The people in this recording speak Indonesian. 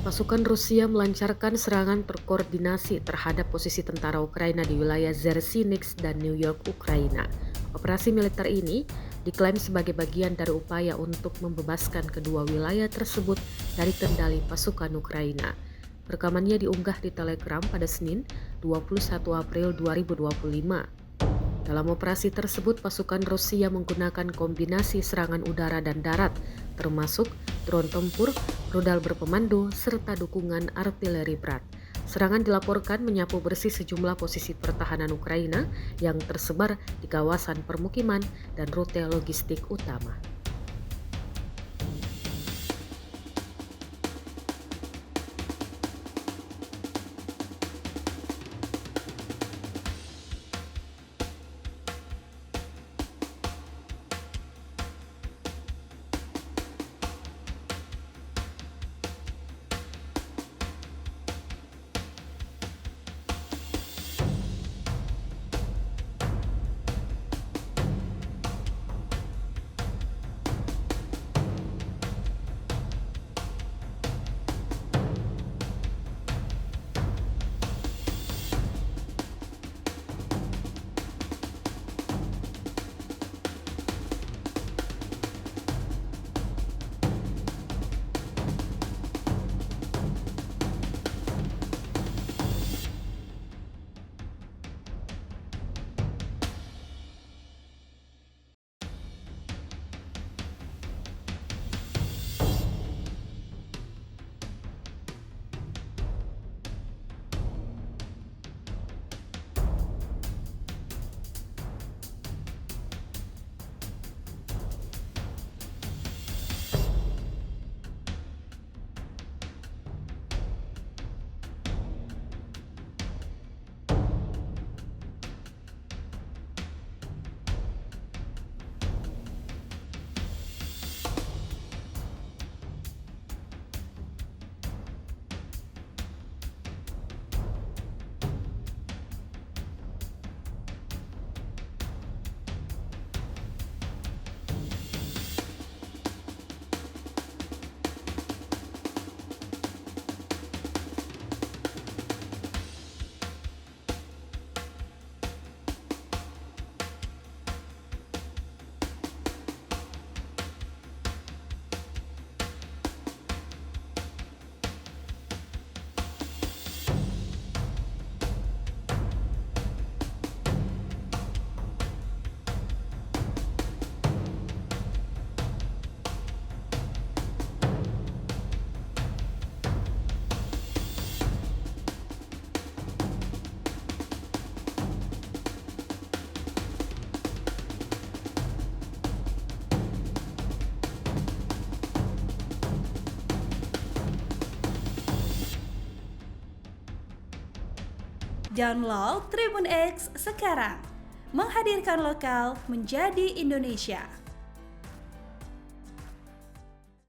Pasukan Rusia melancarkan serangan terkoordinasi terhadap posisi tentara Ukraina di wilayah Zersinix dan New York, Ukraina. Operasi militer ini diklaim sebagai bagian dari upaya untuk membebaskan kedua wilayah tersebut dari kendali pasukan Ukraina. Rekamannya diunggah di Telegram pada Senin, 21 April 2025. Dalam operasi tersebut, pasukan Rusia menggunakan kombinasi serangan udara dan darat, termasuk drone tempur, rudal berpemandu, serta dukungan artileri berat. Serangan dilaporkan menyapu bersih sejumlah posisi pertahanan Ukraina yang tersebar di kawasan permukiman dan rute logistik utama. Download Tribun X sekarang, menghadirkan lokal menjadi Indonesia.